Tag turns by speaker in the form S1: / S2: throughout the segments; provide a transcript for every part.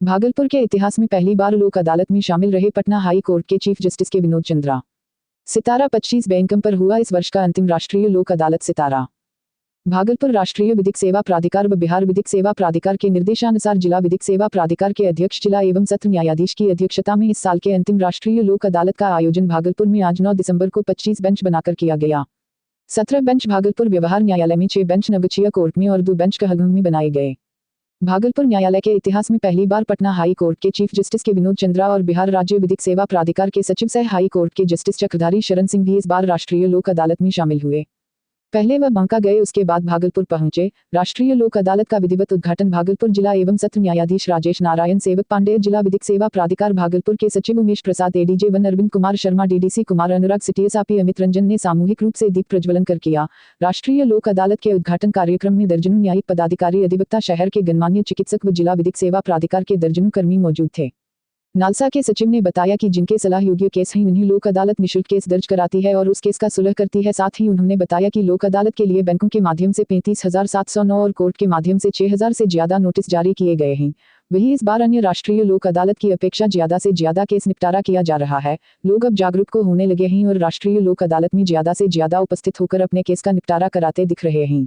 S1: भागलपुर के इतिहास में पहली बार लोक अदालत में शामिल रहे पटना हाई कोर्ट के चीफ जस्टिस के विनोद चंद्रा। सितारा 25 बैंकम पर हुआ इस वर्ष का अंतिम राष्ट्रीय लोक अदालत सितारा। भागलपुर राष्ट्रीय विधिक सेवा प्राधिकार व बिहार विधिक सेवा प्राधिकार के निर्देशानुसार जिला विधिक सेवा प्राधिकार के अध्यक्ष जिला एवं सत्र न्यायाधीश की अध्यक्षता में इस साल के अंतिम राष्ट्रीय लोक अदालत का आयोजन भागलपुर में आज 9 दिसंबर को 25 बेंच बनाकर किया गया। 17 बेंच भागलपुर व्यवहार न्यायालय में, 6 बेंच नवगछिया कोर्ट में और 2 बेंच कहलगांव में बनाए गए। भागलपुर न्यायालय के इतिहास में पहली बार पटना हाई कोर्ट के चीफ जस्टिस के विनोद चंद्रा और बिहार राज्य विधिक सेवा प्राधिकार के सचिव सह हाई कोर्ट के जस्टिस चक्रधारी शरण सिंह भी इस बार राष्ट्रीय लोक अदालत में शामिल हुए। पहले वह बांका गए, उसके बाद भागलपुर पहुंचे। राष्ट्रीय लोक अदालत का विधिवत उद्घाटन भागलपुर जिला एवं सत्र न्यायाधीश राजेश नारायण सेवक पांडेय, जिला विधिक सेवा प्राधिकार भागलपुर के सचिव उमेश प्रसाद, एडीजे 1 अरविंद कुमार शर्मा, डीडीसी कुमार अनुराग, सीटीएसआपी अमित रंजन ने सामूहिक रूप से दीप प्रज्वलन कर किया। राष्ट्रीय लोक अदालत के उद्घाटन कार्यक्रम में दर्जनों न्यायिक पदाधिकारी, अधिवक्ता, शहर के गणमान्य चिकित्सक व जिला विधिक सेवा प्राधिकार के दर्जनों कर्मी मौजूद थे। नालसा के सचिव ने बताया कि जिनके सलाह योग्य केस हैं उन्हीं लोक अदालत निःशुल्क केस दर्ज कराती है और उस केस का सुलह करती है। साथ ही उन्होंने बताया कि लोक अदालत के लिए बैंकों के माध्यम से 35,709 और कोर्ट के माध्यम से 6,000 से ज्यादा नोटिस जारी किए गए हैं। वहीं इस बार अन्य राष्ट्रीय लोक अदालत की अपेक्षा ज्यादा से ज्यादा केस निपटारा किया जा रहा है। लोग अब जागरूक होने लगे हैं और राष्ट्रीय लोक अदालत में ज्यादा से ज्यादा उपस्थित होकर अपने केस का निपटारा कराते दिख रहे हैं।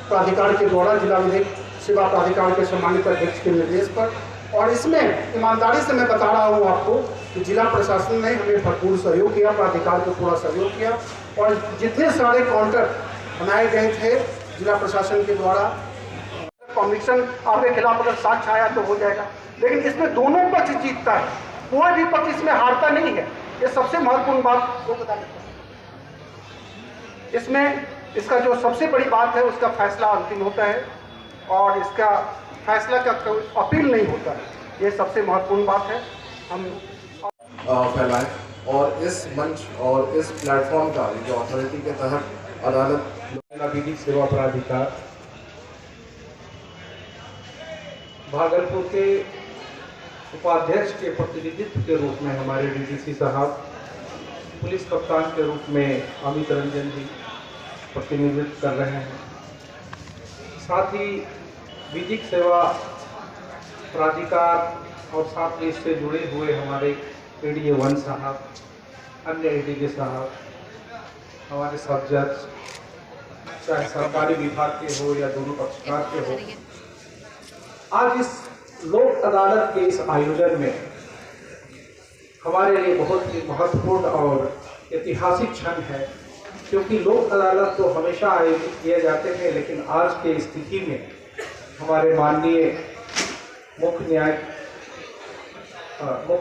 S2: प्राधिकार के द्वारा जिला विधिक सेवा प्राधिकार के सम्मानित अध्यक्ष के निर्देश पर, और इसमें ईमानदारी से मैं बता रहा हूँ आपको कि जिला प्रशासन ने हमें भरपूर सहयोग किया, प्राधिकार को पूरा सहयोग किया और जितने सारे काउंटर बनाए गए थे जिला प्रशासन के द्वारा, कमीशन आपके खिलाफ अगर साक्ष्य आया तो हो जाएगा, लेकिन इसमें दोनों पक्ष जीतता है, कोई भी पक्ष इसमें हारता नहीं है। ये सबसे महत्वपूर्ण बात लोक अदालत इसमें इसका जो सबसे बड़ी बात है उसका फैसला अंतिम होता है और इसका फैसला का कोई अपील नहीं होता है। ये सबसे महत्वपूर्ण बात है। हम
S3: फैलाएं और इस मंच और इस प्लेटफॉर्म का जो अथॉरिटी के तहत अदालत
S4: विधिक सेवा प्राधिकार भागलपुर के उपाध्यक्ष के प्रतिनिधित्व के रूप में हमारे डीडीसी साहब, पुलिस कप्तान के रूप में अमित रंजन जी प्रतिनिधित्व कर रहे हैं। साथ ही विधिक सेवा प्राधिकार और साथ ही इससे जुड़े हुए हमारे एडीजे 1 साहब, अन्य एडीजे साहब, हमारे सब जज, चाहे सरकारी विभाग के हो या दोनों पक्षकार के हो, आज इस लोक अदालत के इस आयोजन में हमारे लिए बहुत ही महत्वपूर्ण और ऐतिहासिक क्षण है, क्योंकि लोक अदालत तो हमेशा आयोजित किए जाते हैं, लेकिन आज के स्थिति में हमारे माननीय मुख्य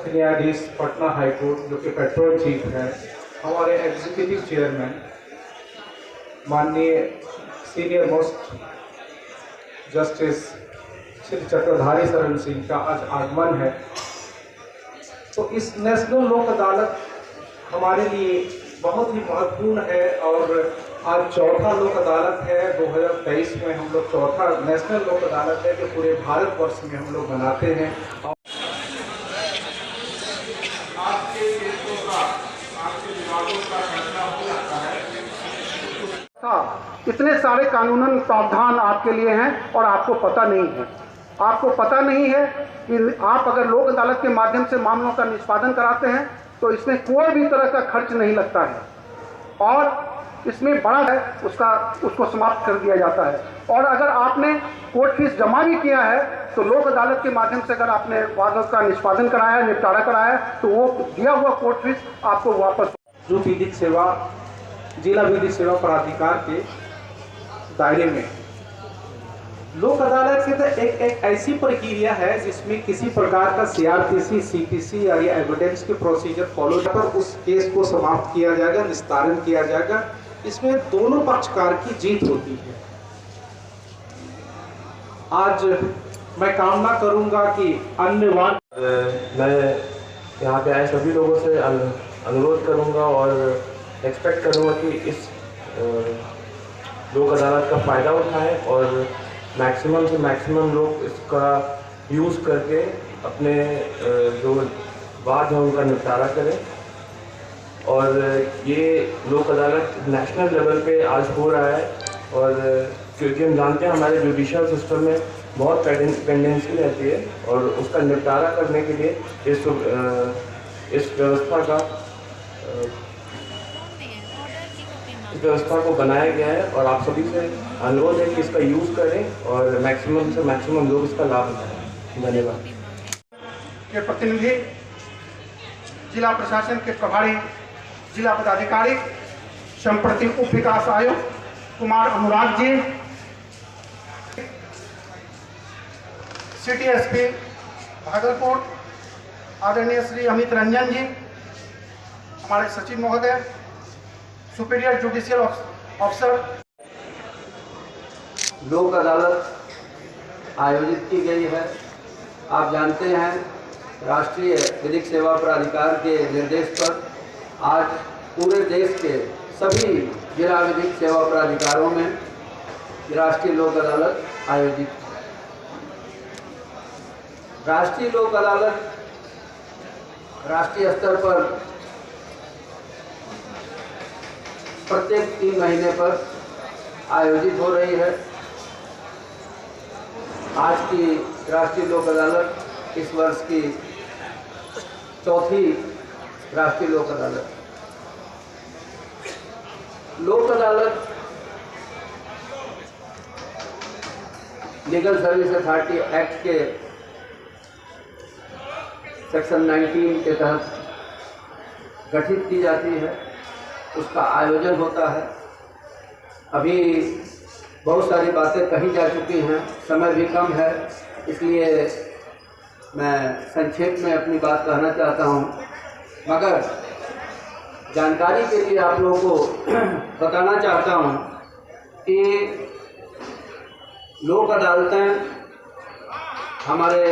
S4: न्यायाधीश पटना हाई कोर्ट जो कि पेट्रोल चीफ हैं, हमारे एग्जीक्यूटिव चेयरमैन माननीय senior most justice Shri Chakradhari Sharan Singh का आज आगमन है। तो इस नेशनल लोक अदालत हमारे लिए बहुत ही महत्वपूर्ण है और आज चौथा लोक अदालत है। 2023 में हम लोग चौथा नेशनल लोक अदालत है जो पूरे भारतवर्ष में हम लोग बनाते हैं। आपके केसों का, आपके विवादों का फैसला हो जाता है।
S2: इतने सारे कानूनन प्रावधान आपके लिए हैं और आपको पता नहीं है। आपको पता नहीं है कि आप अगर लोक अदालत के माध्यम से मामलों का निष्पादन कराते हैं तो इसमें कोई भी तरह का खर्च नहीं लगता है और इसमें बड़ा है उसको समाप्त कर दिया जाता है। और अगर आपने कोर्ट फीस जमा भी किया है तो लोक अदालत के माध्यम से अगर आपने वादों का निष्पादन कराया, निपटारा कराया, तो वो दिया हुआ कोर्ट फीस आपको वापस।
S4: जो विधिक सेवा जिला विधिक सेवा प्राधिकार के दायरे में लोक अदालत की तो एक ऐसी प्रक्रिया है जिसमें किसी प्रकार का सीआरपीसी, सीपीसी या एविडेंस के प्रोसीजर फॉलो कर उस केस को समाप्त किया जाएगा, निस्तारण किया जाएगा। इसमें दोनों पक्षकार की जीत होती है। आज मैं कामना करूंगा कि अन्य
S5: मैं यहाँ पे आए सभी लोगों से अनुरोध करूंगा और एक्सपेक्ट करूँगा कि इस लोक अदालत का फ़ायदा उठाएं और मैक्सिमम से मैक्सिमम लोग इसका यूज़ करके अपने जो वाद है उनका निपटारा करें। और ये लोक अदालत नेशनल लेवल पे आज हो रहा है, और क्योंकि हम जानते हैं हमारे जुडिशल सिस्टम में बहुत पेंडेंसी रहती है, और उसका निपटारा करने के लिए इस व्यवस्था को बनाया गया है। और आप सभी से अनुरोध है कि इसका यूज़ करें और मैक्सिमम से मैक्सिमम लोग इसका लाभ उठाएं। धन्यवाद।
S2: के प्रतिनिधि, जिला प्रशासन के प्रभारी जिला पदाधिकारी, संप्रति उप विकास आयुक्त कुमार अनुराग जी, सिटी एसपी भागलपुर आदरणीय श्री अमित रंजन जी, हमारे सचिव महोदय, सुपीरियर जुडिशियल ऑफिसर।
S6: लोक अदालत आयोजित की गई है। आप जानते हैं राष्ट्रीय विधिक सेवा प्राधिकार के निर्देश पर आज पूरे देश के सभी जिला विधिक सेवा प्राधिकारों में राष्ट्रीय लोक अदालत आयोजित है। राष्ट्रीय लोक अदालत राष्ट्रीय स्तर पर प्रत्येक 3 महीने पर आयोजित हो रही है। आज की राष्ट्रीय लोक अदालत इस वर्ष की चौथी राष्ट्रीय लोक अदालत। लोक अदालत लीगल सर्विस अथॉरिटी एक्ट के सेक्शन 19 के तहत गठित की जाती है, उसका आयोजन होता है। अभी बहुत सारी बातें कही जा चुकी हैं, समय भी कम है, इसलिए मैं संक्षेप में अपनी बात कहना चाहता हूं। मगर जानकारी के लिए आप लोगों को बताना चाहता हूं कि लोक अदालतें हमारे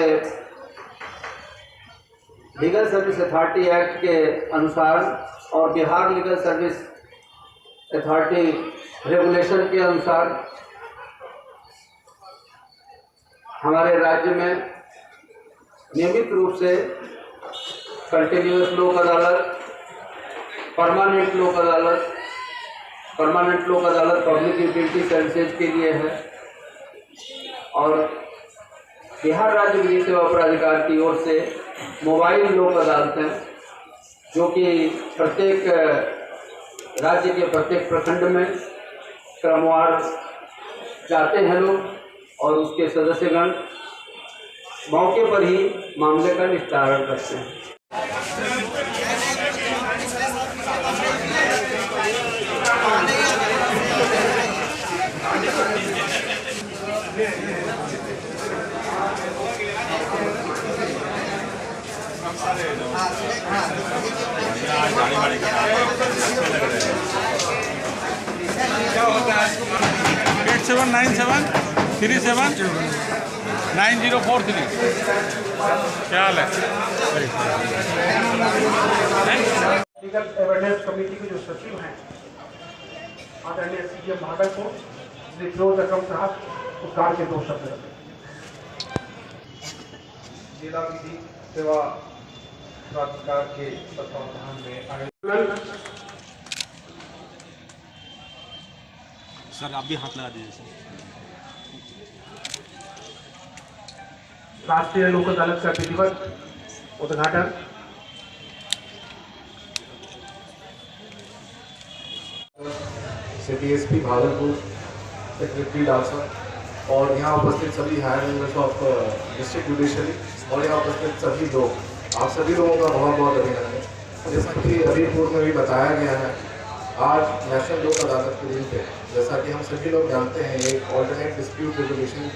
S6: लीगल सर्विस अथॉरिटी एक्ट के अनुसार और Bihar legal service authority regulation के अनुसार हमारे राज्य में नियमित रूप से कंटिन्यूअस लोक अदालत, परमानेंट लोक अदालत पब्लिक यूटिलिटी सर्विसेज के लिए है, और बिहार राज्य विधिक सेवा प्राधिकार की ओर से मोबाइल लोक अदालतें, जो कि प्रत्येक राज्य के प्रत्येक प्रखंड में क्रमवार जाते हैं लोग, और उसके सदस्यगण मौके पर ही मामले का निस्तारण करते हैं।
S7: क्या होता है? 8797379043 क्या हाल है?
S2: लीगल अवेयरनेस कमेटी के जो सचिव हैं आदरणीय सीएम भागलपुर श्री फिरोज अकरम साहब, उपकार के 2 शब्द रखें।
S4: जिला विधि सेवा प्राधिकार के तत्वावधान में आयोजन।
S7: सर आप भी हाथ लगा दीजिए सर।
S2: राष्ट्रीय लोक अदालत का विधिवत उद्घाटन
S3: city SP Bhagalpur, secretary DALSA और यहाँ उपस्थित सभी higher members of district judiciary और यहाँ उपस्थित सभी लोग, आप सभी लोगों का बहुत बहुत अभिनंदन। जैसा कि अभी पूर्व में भी बताया गया है, आज नेशनल लोक अदालत के दिन पे, जैसा कि हम सभी लोग जानते हैं, एक ऑल्टरनेट डिस्प्यूट रेजोल्यूशन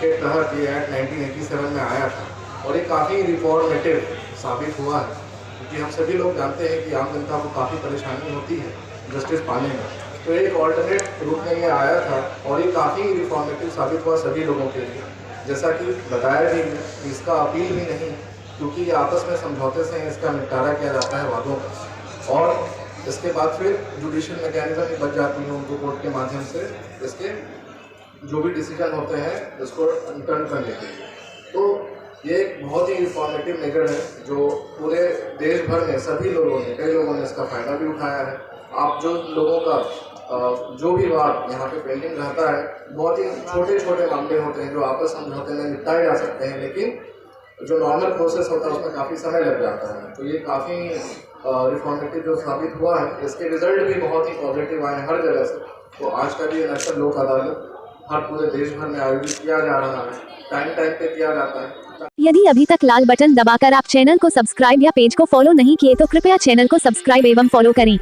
S3: के तहत ये एक्ट 1987 में आया था, और ये काफ़ी रिफॉर्मेटिव साबित हुआ है, क्योंकि हम सभी लोग जानते हैं कि आम जनता को काफ़ी परेशानी होती है जस्टिस पाने में। तो एक ऑल्टरनेट रूप में ये आया था, और ये काफ़ी रिफॉर्मेटिव साबित हुआ सभी लोगों के लिए। जैसा कि बताया भी, इसका अपील भी नहीं, क्योंकि ये आपस में समझौते से इसका निपटारा किया जाता है वादों का। और इसके बाद फिर जुडिशियल मैकेनिज्म भी बच जाती है उनको कोर्ट के माध्यम से इसके जो भी डिसीजन होते हैं इसको टर्न करने के लिए। तो ये एक बहुत ही इंफॉर्मेटिव मेजर है जो पूरे देश भर में सभी लोगों ने, कई लोगों ने इसका फ़ायदा भी उठाया है। आप जो लोगों का जो भी बात यहाँ पे पेंडिंग रहता है, बहुत ही छोटे छोटे मामले होते हैं जो आपस समझौते में निपटाए जा सकते हैं, लेकिन जो नॉर्मल प्रोसेस होता है उसमें काफ़ी समय लग जाता है। तो ये काफ़ी रिफॉर्मेटिव जो साबित हुआ है, इसके रिजल्ट भी बहुत ही पॉजिटिव आए हर जगह से। तो आज का भी नेशनल लोक अदालत हर पूरे देश भर में आयोजित किया जा रहा है, टाइम टाइम पे किया जाता है।
S8: यदि अभी तक लाल बटन दबाकर आप चैनल को सब्सक्राइब या पेज को फॉलो नहीं किए तो कृपया चैनल को सब्सक्राइब एवं फॉलो करें।